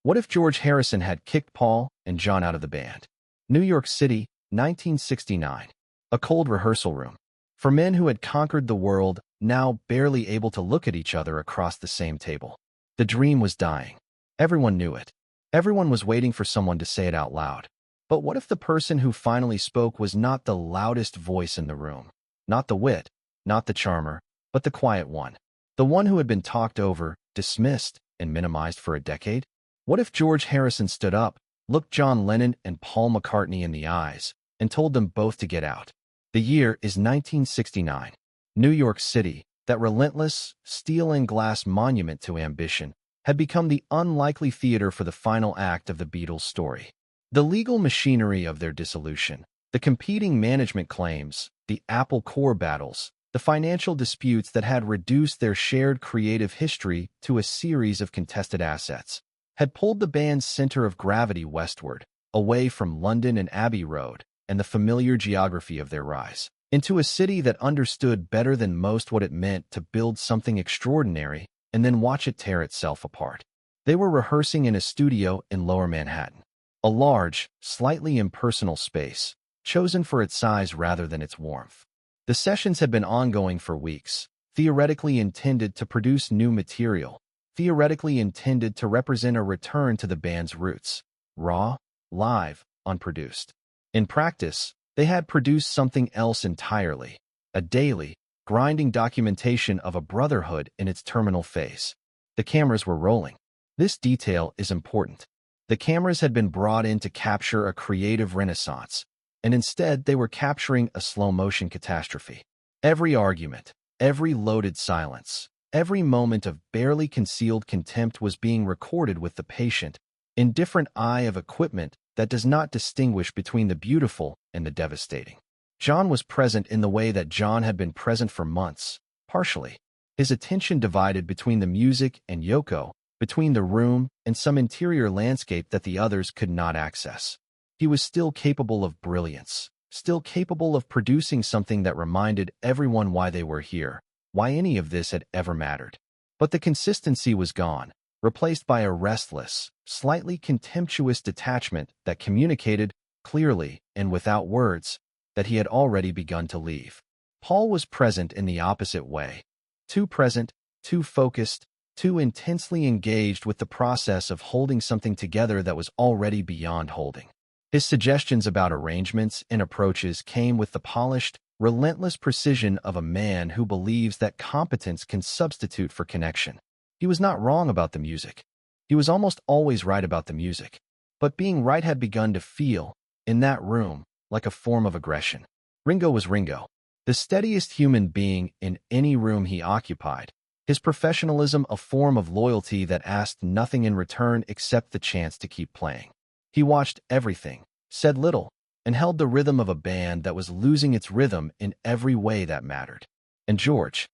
What if George Harrison had kicked Paul and John out of the band? New York City, 1969. A cold rehearsal room. For men who had conquered the world, now barely able to look at each other across the same table. The dream was dying. Everyone knew it. Everyone was waiting for someone to say it out loud. But what if the person who finally spoke was not the loudest voice in the room? Not the wit, not the charmer, but the quiet one. The one who had been talked over, dismissed, and minimized for a decade? What if George Harrison stood up, looked John Lennon and Paul McCartney in the eyes, and told them both to get out? The year is 1969. New York City, that relentless, steel and glass monument to ambition, had become the unlikely theater for the final act of the Beatles' story. The legal machinery of their dissolution, the competing management claims, the Apple core battles, the financial disputes that had reduced their shared creative history to a series of contested assets, had pulled the band's center of gravity westward, away from London and Abbey Road and the familiar geography of their rise, into a city that understood better than most what it meant to build something extraordinary and then watch it tear itself apart. They were rehearsing in a studio in Lower Manhattan, a large, slightly impersonal space, chosen for its size rather than its warmth. The sessions had been ongoing for weeks, theoretically intended to produce new material, theoretically intended to represent a return to the band's roots, raw, live, unproduced. In practice, they had produced something else entirely, a daily, grinding documentation of a brotherhood in its terminal phase. The cameras were rolling. This detail is important. The cameras had been brought in to capture a creative renaissance, and instead they were capturing a slow-motion catastrophe. Every argument, every loaded silence, every moment of barely concealed contempt was being recorded with the patient, indifferent eye of equipment that does not distinguish between the beautiful and the devastating. John was present in the way that John had been present for months, partially. His attention divided between the music and Yoko, between the room and some interior landscape that the others could not access. He was still capable of brilliance, still capable of producing something that reminded everyone why they were here, why any of this had ever mattered. But the consistency was gone, replaced by a restless, slightly contemptuous detachment that communicated, clearly and without words, that he had already begun to leave. Paul was present in the opposite way. Too present, too focused, too intensely engaged with the process of holding something together that was already beyond holding. His suggestions about arrangements and approaches came with the polished, relentless precision of a man who believes that competence can substitute for connection. He was not wrong about the music. He was almost always right about the music. But being right had begun to feel, in that room, like a form of aggression. Ringo was Ringo, the steadiest human being in any room he occupied, his professionalism a form of loyalty that asked nothing in return except the chance to keep playing. He watched everything, said little, and held the rhythm of a band that was losing its rhythm in every way that mattered. And George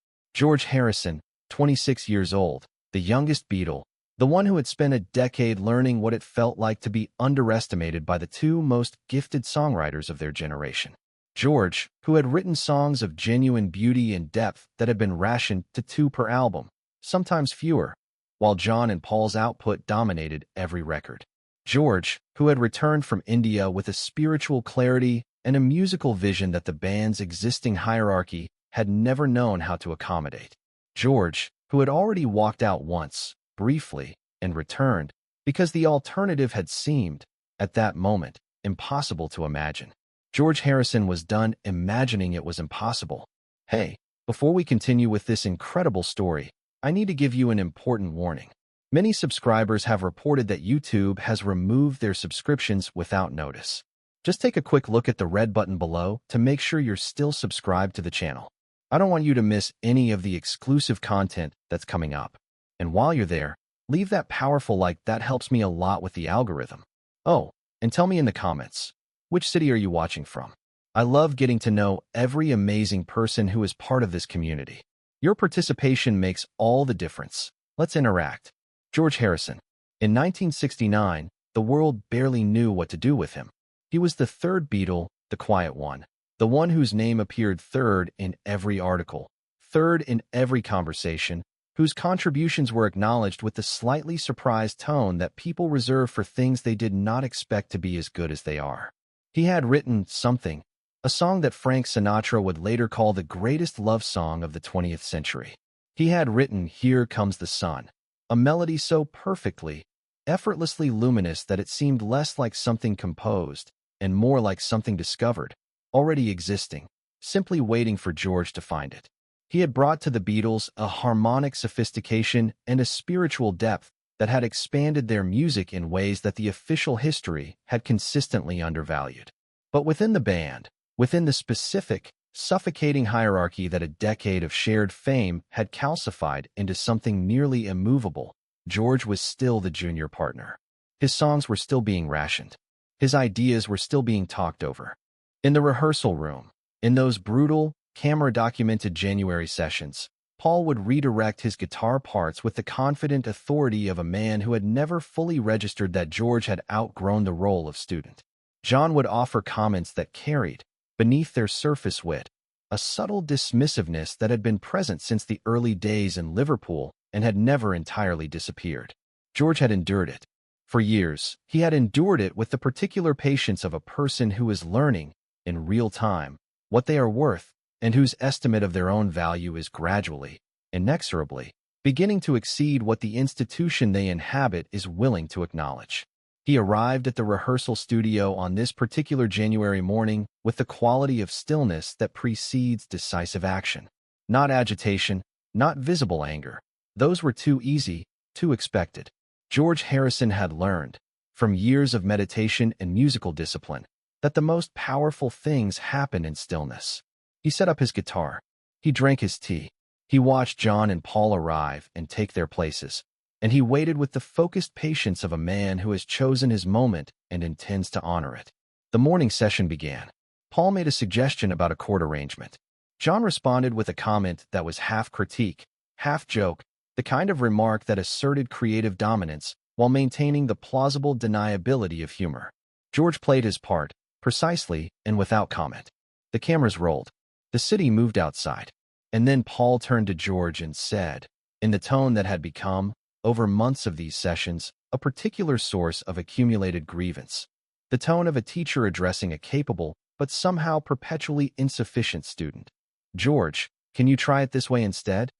Harrison, 26 years old, the youngest Beatle, the one who had spent a decade learning what it felt like to be underestimated by the two most gifted songwriters of their generation. George, who had written songs of genuine beauty and depth that had been rationed to 2 per album, sometimes fewer, while John and Paul's output dominated every record. George, who had returned from India with a spiritual clarity and a musical vision that the band's existing hierarchy had never known how to accommodate. George, who had already walked out once, briefly, and returned, because the alternative had seemed, at that moment, impossible to imagine. George Harrison was done imagining it was impossible. Hey, before we continue with this incredible story, I need to give you an important warning. Many subscribers have reported that YouTube has removed their subscriptions without notice. Just take a quick look at the red button below to make sure you're still subscribed to the channel. I don't want you to miss any of the exclusive content that's coming up. And while you're there, leave that powerful like. That helps me a lot with the algorithm. Oh, and tell me in the comments, which city are you watching from? I love getting to know every amazing person who is part of this community. Your participation makes all the difference. Let's interact. George Harrison. In 1969, the world barely knew what to do with him. He was the third Beatle, the quiet one, the one whose name appeared third in every article, third in every conversation, whose contributions were acknowledged with the slightly surprised tone that people reserve for things they did not expect to be as good as they are. He had written Something, a song that Frank Sinatra would later call the greatest love song of the 20th century. He had written Here Comes the Sun, a melody so perfectly, effortlessly luminous that it seemed less like something composed and more like something discovered, already existing, simply waiting for George to find it. He had brought to the Beatles a harmonic sophistication and a spiritual depth that had expanded their music in ways that the official history had consistently undervalued. But within the band, within the specific, suffocating hierarchy that a decade of shared fame had calcified into something nearly immovable, George was still the junior partner. His songs were still being rationed. His ideas were still being talked over. In the rehearsal room, in those brutal, camera-documented January sessions, Paul would redirect his guitar parts with the confident authority of a man who had never fully registered that George had outgrown the role of student. John would offer comments that carried, beneath their surface wit, a subtle dismissiveness that had been present since the early days in Liverpool and had never entirely disappeared. George had endured it. For years, he had endured it with the particular patience of a person who is learning, in real time, what they are worth, and whose estimate of their own value is gradually, inexorably, beginning to exceed what the institution they inhabit is willing to acknowledge. He arrived at the rehearsal studio on this particular January morning with the quality of stillness that precedes decisive action. Not agitation, not visible anger. Those were too easy, too expected. George Harrison had learned, from years of meditation and musical discipline, that the most powerful things happen in stillness. He set up his guitar. He drank his tea. He watched John and Paul arrive and take their places, and he waited with the focused patience of a man who has chosen his moment and intends to honor it. The morning session began. Paul made a suggestion about a chord arrangement. John responded with a comment that was half critique, half joke, the kind of remark that asserted creative dominance while maintaining the plausible deniability of humor. George played his part, precisely and without comment. The cameras rolled. The city moved outside. And then Paul turned to George and said, in the tone that had become, over months of these sessions, a particular source of accumulated grievance, the tone of a teacher addressing a capable but somehow perpetually insufficient student. George, can you try it this way instead?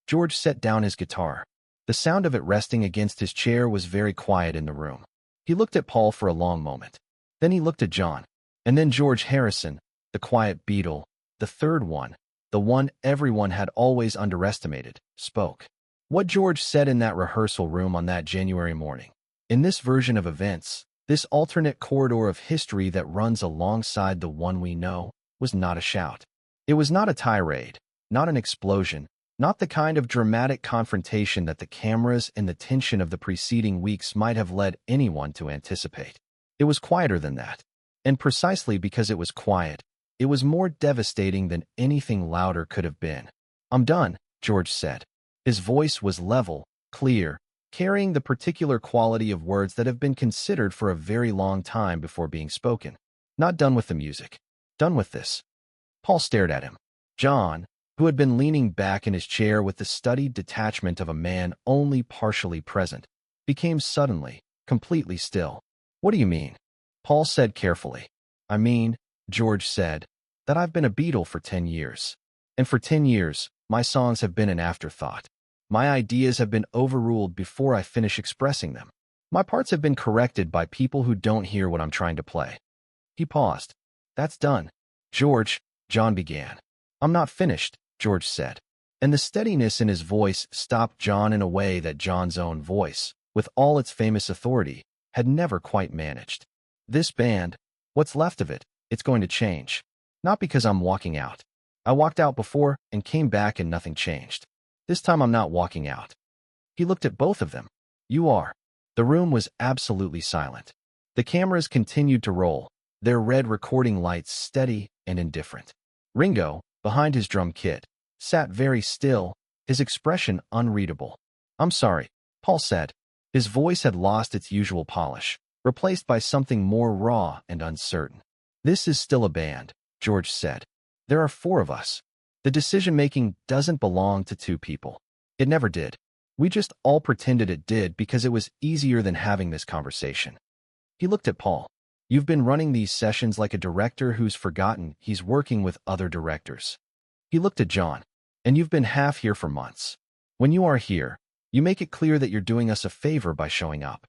George set down his guitar. The sound of it resting against his chair was very quiet in the room. He looked at Paul for a long moment. Then he looked at John. And then George Harrison, the quiet Beatle, the third one, the one everyone had always underestimated, spoke. What George said in that rehearsal room on that January morning, in this version of events, this alternate corridor of history that runs alongside the one we know, was not a shout. It was not a tirade, not an explosion, not the kind of dramatic confrontation that the cameras and the tension of the preceding weeks might have led anyone to anticipate. It was quieter than that. And precisely because it was quiet, it was more devastating than anything louder could have been. I'm done, George said. His voice was level, clear, carrying the particular quality of words that have been considered for a very long time before being spoken. Not done with the music. Done with this. Paul stared at him. John, who had been leaning back in his chair with the studied detachment of a man only partially present, became suddenly, completely still. What do you mean? Paul said carefully. I mean, George said, that I've been a Beatle for 10 years. And for 10 years, my songs have been an afterthought. My ideas have been overruled before I finish expressing them. My parts have been corrected by people who don't hear what I'm trying to play. He paused. That's done. George, John began. I'm not finished, George said. And the steadiness in his voice stopped John in a way that John's own voice, with all its famous authority, had never quite managed. This band, what's left of it, it's going to change. Not because I'm walking out. I walked out before and came back and nothing changed. This time I'm not walking out. He looked at both of them. You are. The room was absolutely silent. The cameras continued to roll, their red recording lights steady and indifferent. Ringo, behind his drum kit, sat very still, his expression unreadable. I'm sorry, Paul said. His voice had lost its usual polish, replaced by something more raw and uncertain. This is still a band, George said. There are 4 of us. The decision-making doesn't belong to 2 people. It never did. We just all pretended it did because it was easier than having this conversation. He looked at Paul. You've been running these sessions like a director who's forgotten he's working with other directors. He looked at John. And you've been half here for months. When you are here, you make it clear that you're doing us a favor by showing up.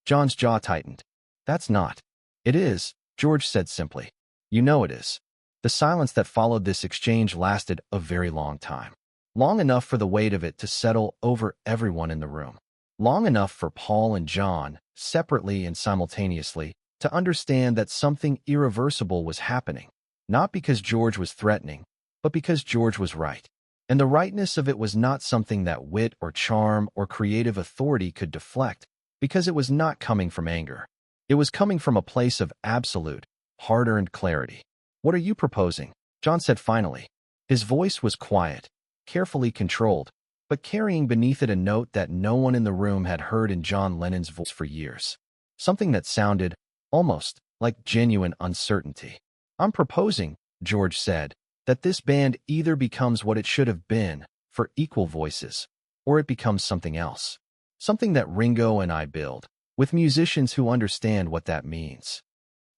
John's jaw tightened. That's not. It is, George said simply. You know it is. The silence that followed this exchange lasted a very long time. Long enough for the weight of it to settle over everyone in the room. Long enough for Paul and John, separately and simultaneously, to understand that something irreversible was happening. Not because George was threatening, but because George was right. And the rightness of it was not something that wit or charm or creative authority could deflect, because it was not coming from anger. It was coming from a place of absolute, hard-earned clarity. What are you proposing? John said finally. His voice was quiet, carefully controlled, but carrying beneath it a note that no one in the room had heard in John Lennon's voice for years. Something that sounded, almost, like genuine uncertainty. I'm proposing, George said, that this band either becomes what it should have been, for equal voices, or it becomes something else. Something that Ringo and I build, with musicians who understand what that means.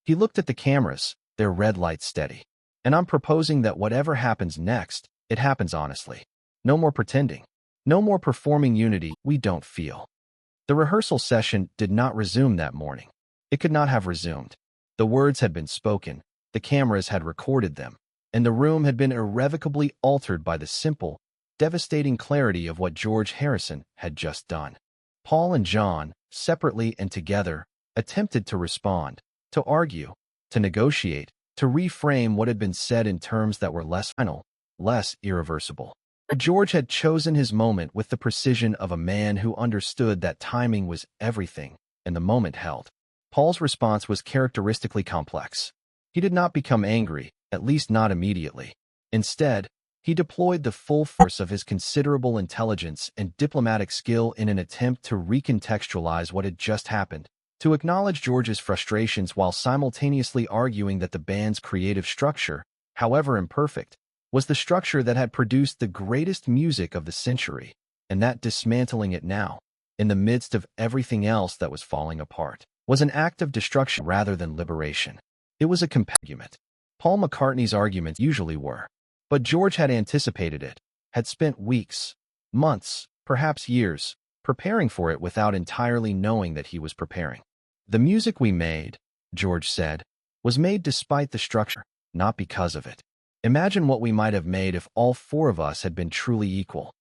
He looked at the cameras, their red lights steady. And I'm proposing that whatever happens next, it happens honestly. No more pretending. No more performing unity we don't feel. The rehearsal session did not resume that morning. It could not have resumed. The words had been spoken, the cameras had recorded them, and the room had been irrevocably altered by the simple, devastating clarity of what George Harrison had just done. Paul and John, separately and together, attempted to respond, to argue, to negotiate, to reframe what had been said in terms that were less final, less irreversible. George had chosen his moment with the precision of a man who understood that timing was everything, and the moment held. Paul's response was characteristically complex. He did not become angry, at least not immediately. Instead, he deployed the full force of his considerable intelligence and diplomatic skill in an attempt to recontextualize what had just happened, to acknowledge George's frustrations while simultaneously arguing that the band's creative structure, however imperfect, was the structure that had produced the greatest music of the century, and that dismantling it now, in the midst of everything else that was falling apart, was an act of destruction rather than liberation. It was a argument. Paul McCartney's arguments usually were. But George had anticipated it, had spent weeks, months, perhaps years, preparing for it without entirely knowing that he was preparing. The music we made, George said, was made despite the structure, not because of it. Imagine what we might have made if all four of us had been truly equal.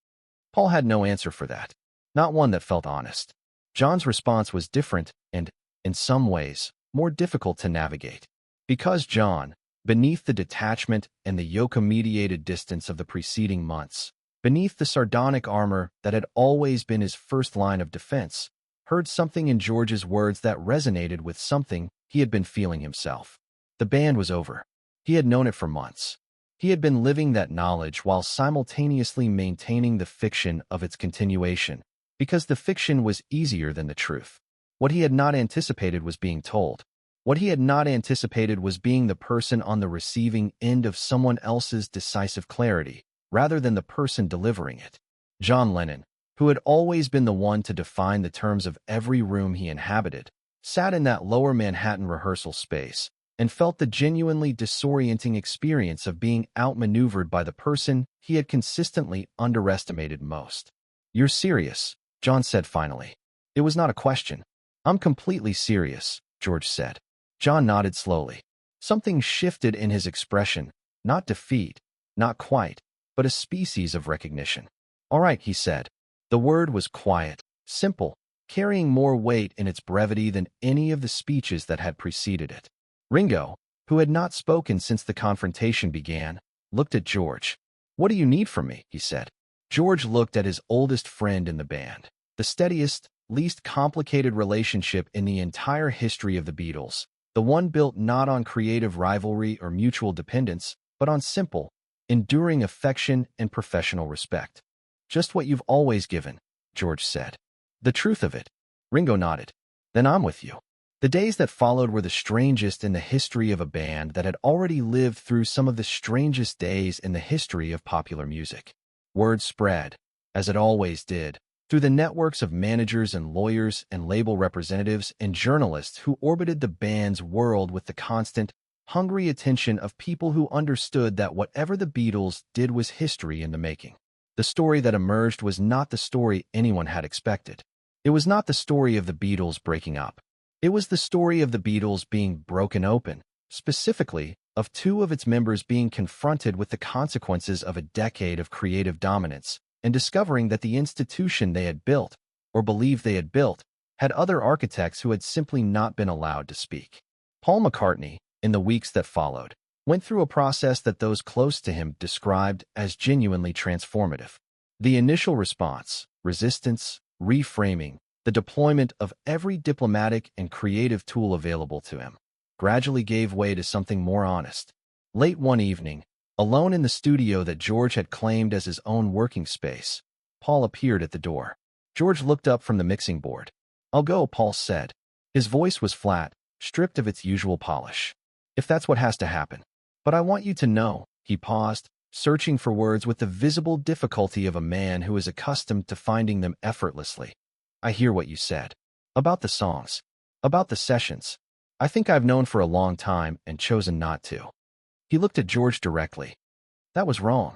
Paul had no answer for that, not one that felt honest. John's response was different and, in some ways, more difficult to navigate. Because John, beneath the detachment and the Yoko-mediated distance of the preceding months, beneath the sardonic armor that had always been his first line of defense, heard something in George's words that resonated with something he had been feeling himself. The band was over. He had known it for months. He had been living that knowledge while simultaneously maintaining the fiction of its continuation, because the fiction was easier than the truth. What he had not anticipated was being told. What he had not anticipated was being the person on the receiving end of someone else's decisive clarity, rather than the person delivering it. John Lennon, who had always been the one to define the terms of every room he inhabited, sat in that lower Manhattan rehearsal space and felt the genuinely disorienting experience of being outmaneuvered by the person he had consistently underestimated most. "You're serious," John said finally. It was not a question. "I'm completely serious," George said. John nodded slowly. Something shifted in his expression, not defeat, not quite, but a species of recognition. "All right," he said. The word was quiet, simple, carrying more weight in its brevity than any of the speeches that had preceded it. Ringo, who had not spoken since the confrontation began, looked at George. "What do you need from me?" he said. George looked at his oldest friend in the band, the steadiest, least complicated relationship in the entire history of the Beatles, the one built not on creative rivalry or mutual dependence, but on simple, enduring affection and professional respect. "Just what you've always given," George said. "The truth of it." Ringo nodded. "Then I'm with you." The days that followed were the strangest in the history of a band that had already lived through some of the strangest days in the history of popular music. Word spread. as it always did, through the networks of managers and lawyers and label representatives and journalists who orbited the band's world with the constant, hungry attention of people who understood that whatever the Beatles did was history in the making. The story that emerged was not the story anyone had expected. It was not the story of the Beatles breaking up. It was the story of the Beatles being broken open, specifically of two of its members being confronted with the consequences of a decade of creative dominance and discovering that the institution they had built, or believed they had built, had other architects who had simply not been allowed to speak. Paul McCartney, in the weeks that followed, went through a process that those close to him described as genuinely transformative. The initial response, resistance, reframing, the deployment of every diplomatic and creative tool available to him, gradually gave way to something more honest. Late one evening, alone in the studio that George had claimed as his own working space, Paul appeared at the door. George looked up from the mixing board. "I'll go," Paul said. His voice was flat, stripped of its usual polish. "If that's what has to happen. But I want you to know," he paused, searching for words with the visible difficulty of a man who is accustomed to finding them effortlessly. "I hear what you said. About the songs. About the sessions. I think I've known for a long time and chosen not to." He looked at George directly. "That was wrong."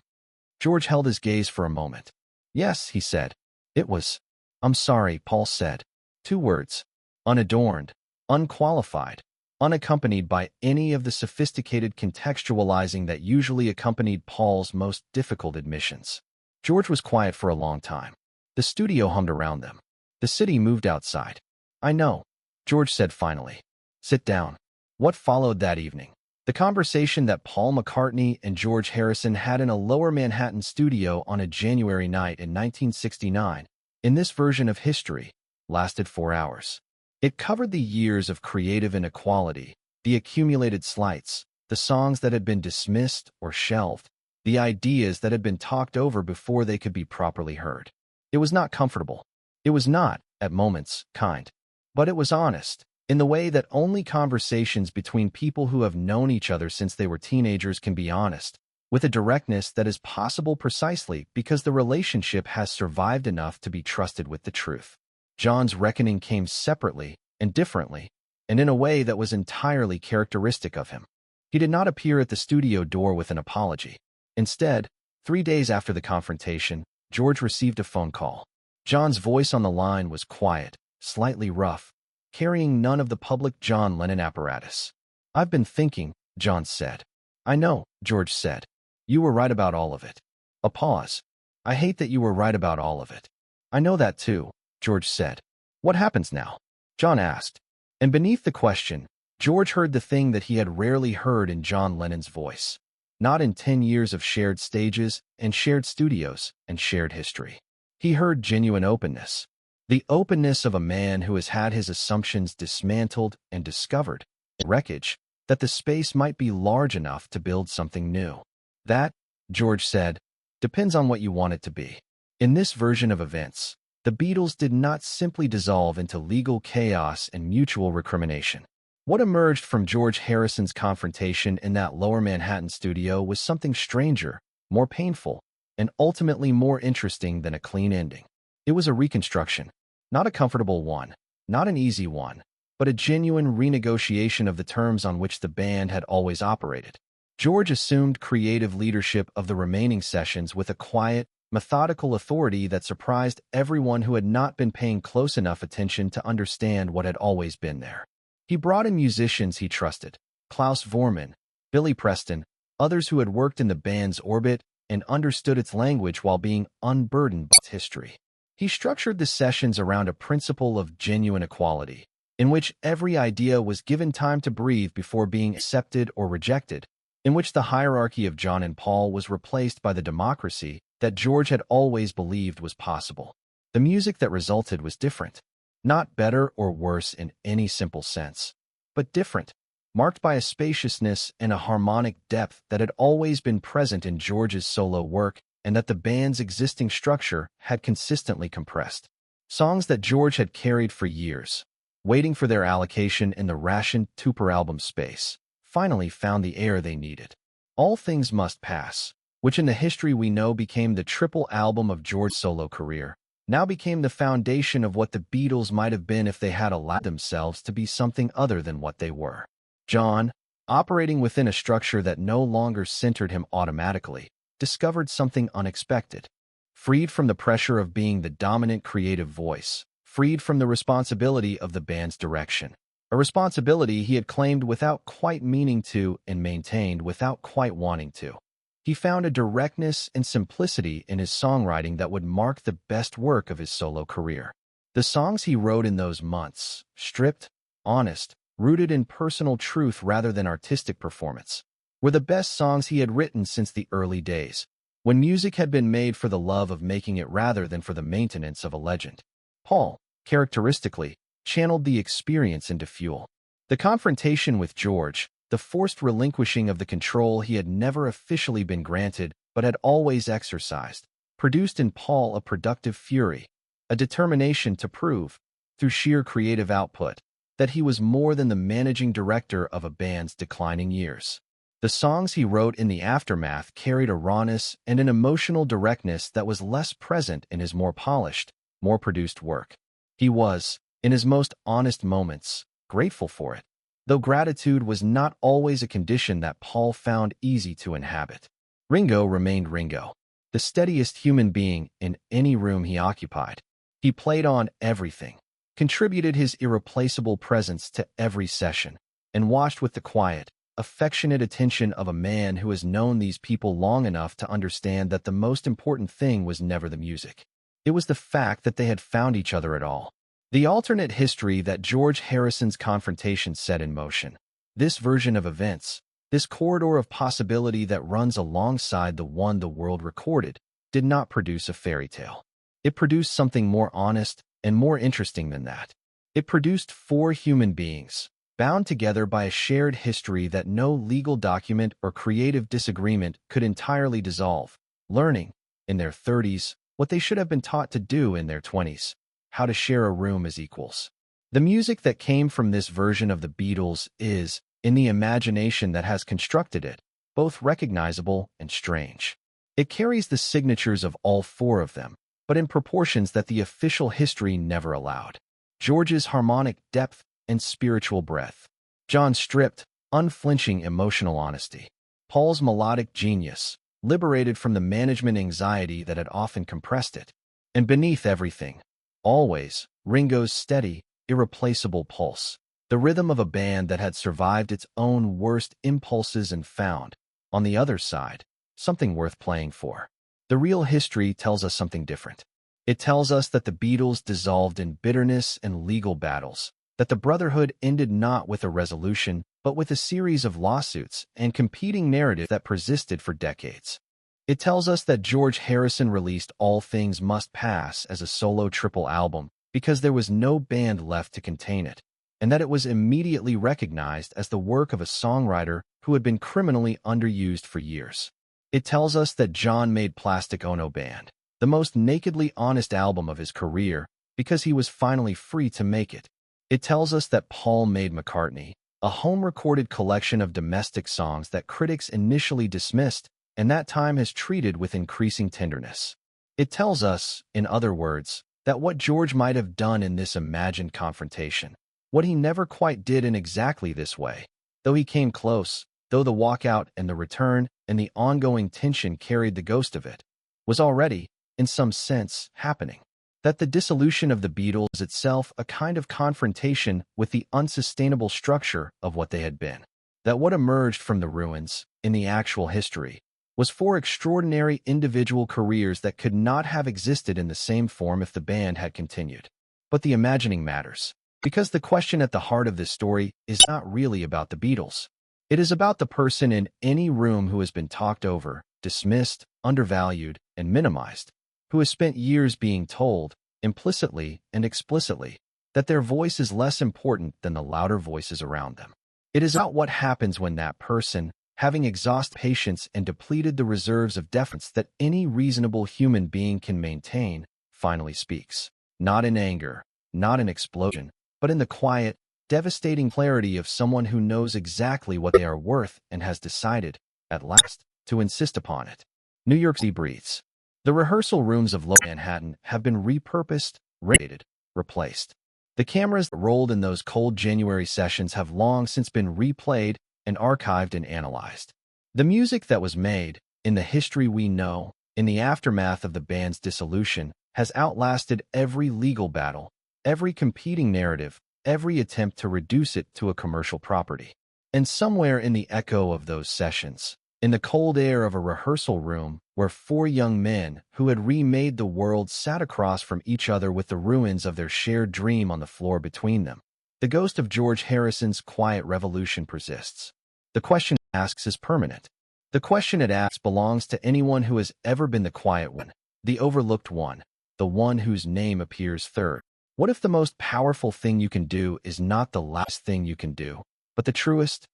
George held his gaze for a moment. "Yes," he said. "It was." "I'm sorry," Paul said. 2 words. Unadorned, unqualified, unaccompanied by any of the sophisticated contextualizing that usually accompanied Paul's most difficult admissions. George was quiet for a long time. The studio hummed around them. The city moved outside. "I know," George said finally. "Sit down." What followed that evening? The conversation that Paul McCartney and George Harrison had in a lower Manhattan studio on a January night in 1969, in this version of history, lasted 4 hours. It covered the years of creative inequality, the accumulated slights, the songs that had been dismissed or shelved, the ideas that had been talked over before they could be properly heard. It was not comfortable. It was not, at moments, kind. But it was honest, in the way that only conversations between people who have known each other since they were teenagers can be honest, with a directness that is possible precisely because the relationship has survived enough to be trusted with the truth. John's reckoning came separately and differently, and in a way that was entirely characteristic of him. He did not appear at the studio door with an apology. Instead, 3 days after the confrontation, George received a phone call. John's voice on the line was quiet, slightly rough, carrying none of the public John Lennon apparatus. "I've been thinking," John said. "I know," George said. "You were right about all of it." A pause. "I hate that you were right about all of it." "I know that too," George said. "What happens now?" John asked. And beneath the question, George heard the thing that he had rarely heard in John Lennon's voice. Not in 10 years of shared stages and shared studios and shared history. He heard genuine openness. The openness of a man who has had his assumptions dismantled and discovered, wreckage, that the space might be large enough to build something new. "That," George said, "depends on what you want it to be." In this version of events, the Beatles did not simply dissolve into legal chaos and mutual recrimination. What emerged from George Harrison's confrontation in that lower Manhattan studio was something stranger, more painful, and ultimately more interesting than a clean ending. It was a reconstruction. Not a comfortable one, not an easy one, but a genuine renegotiation of the terms on which the band had always operated. George assumed creative leadership of the remaining sessions with a quiet, methodical authority that surprised everyone who had not been paying close enough attention to understand what had always been there. He brought in musicians he trusted, Klaus Voormann, Billy Preston, others who had worked in the band's orbit and understood its language while being unburdened by its history. He structured the sessions around a principle of genuine equality, in which every idea was given time to breathe before being accepted or rejected, in which the hierarchy of John and Paul was replaced by the democracy that George had always believed was possible. The music that resulted was different, not better or worse in any simple sense, but different, marked by a spaciousness and a harmonic depth that had always been present in George's solo work and that the band's existing structure had consistently compressed. Songs that George had carried for years, waiting for their allocation in the rationed two-per-album space, finally found the air they needed. All Things Must Pass, which in the history we know became the triple album of George's solo career, now became the foundation of what the Beatles might have been if they had allowed themselves to be something other than what they were. John, operating within a structure that no longer centered him automatically, discovered something unexpected. Freed from the pressure of being the dominant creative voice, freed from the responsibility of the band's direction, a responsibility he had claimed without quite meaning to and maintained without quite wanting to. He found a directness and simplicity in his songwriting that would mark the best work of his solo career. The songs he wrote in those months, stripped, honest, rooted in personal truth rather than artistic performance, were the best songs he had written since the early days, when music had been made for the love of making it rather than for the maintenance of a legend. Paul, characteristically, channeled the experience into fuel. The confrontation with George, the forced relinquishing of the control he had never officially been granted but had always exercised, produced in Paul a productive fury, a determination to prove, through sheer creative output, that he was more than the managing director of a band's declining years. The songs he wrote in the aftermath carried a rawness and an emotional directness that was less present in his more polished, more produced work. He was, in his most honest moments, grateful for it, though gratitude was not always a condition that Paul found easy to inhabit. Ringo remained Ringo, the steadiest human being in any room he occupied. He played on everything, contributed his irreplaceable presence to every session, and watched with the quiet, affectionate attention of a man who has known these people long enough to understand that the most important thing was never the music. It was the fact that they had found each other at all. The alternate history that George Harrison's confrontation set in motion, this version of events, this corridor of possibility that runs alongside the one the world recorded, did not produce a fairy tale. It produced something more honest and more interesting than that. It produced four human beings, bound together by a shared history that no legal document or creative disagreement could entirely dissolve, learning, in their 30s, what they should have been taught to do in their 20s. How to share a room as equals. The music that came from this version of the Beatles is, in the imagination that has constructed it, both recognizable and strange. It carries the signatures of all four of them, but in proportions that the official history never allowed. George's harmonic depth and spiritual breadth. John's stripped, unflinching emotional honesty. Paul's melodic genius, liberated from the management anxiety that had often compressed it. And beneath everything, always, Ringo's steady, irreplaceable pulse, the rhythm of a band that had survived its own worst impulses and found, on the other side, something worth playing for. The real history tells us something different. It tells us that the Beatles dissolved in bitterness and legal battles, that the brotherhood ended not with a resolution, but with a series of lawsuits and competing narratives that persisted for decades. It tells us that George Harrison released All Things Must Pass as a solo triple album because there was no band left to contain it, and that it was immediately recognized as the work of a songwriter who had been criminally underused for years. It tells us that John made Plastic Ono Band, the most nakedly honest album of his career, because he was finally free to make it. It tells us that Paul made McCartney, a home-recorded collection of domestic songs that critics initially dismissed, and that time has treated with increasing tenderness. It tells us, in other words, that what George might have done in this imagined confrontation, what he never quite did in exactly this way, though he came close, though the walkout and the return and the ongoing tension carried the ghost of it, was already, in some sense, happening. That the dissolution of the Beatles is itself a kind of confrontation with the unsustainable structure of what they had been. That what emerged from the ruins, in the actual history, was four extraordinary individual careers that could not have existed in the same form if the band had continued. But the imagining matters, because the question at the heart of this story is not really about the Beatles. It is about the person in any room who has been talked over, dismissed, undervalued, and minimized, who has spent years being told, implicitly and explicitly, that their voice is less important than the louder voices around them. It is about what happens when that person, having exhausted patience and depleted the reserves of deference that any reasonable human being can maintain, finally speaks. Not in anger, not in explosion, but in the quiet, devastating clarity of someone who knows exactly what they are worth and has decided, at last, to insist upon it. New York City breathes. The rehearsal rooms of Lower Manhattan have been repurposed, renovated, replaced. The cameras that rolled in those cold January sessions have long since been replayed and archived and analyzed. The music that was made, in the history we know, in the aftermath of the band's dissolution, has outlasted every legal battle, every competing narrative, every attempt to reduce it to a commercial property. And somewhere in the echo of those sessions, in the cold air of a rehearsal room where four young men who had remade the world sat across from each other with the ruins of their shared dream on the floor between them, the ghost of George Harrison's quiet revolution persists. The question it asks is permanent. The question it asks belongs to anyone who has ever been the quiet one, the overlooked one, the one whose name appears third. What if the most powerful thing you can do is not the last thing you can do, but the truest?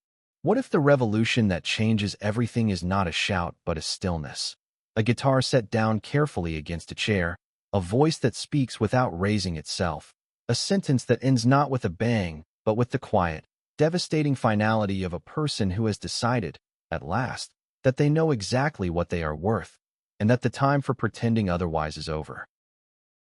What if the revolution that changes everything is not a shout but a stillness? A guitar set down carefully against a chair, a voice that speaks without raising itself, a sentence that ends not with a bang but with the quiet, devastating finality of a person who has decided, at last, that they know exactly what they are worth, and that the time for pretending otherwise is over.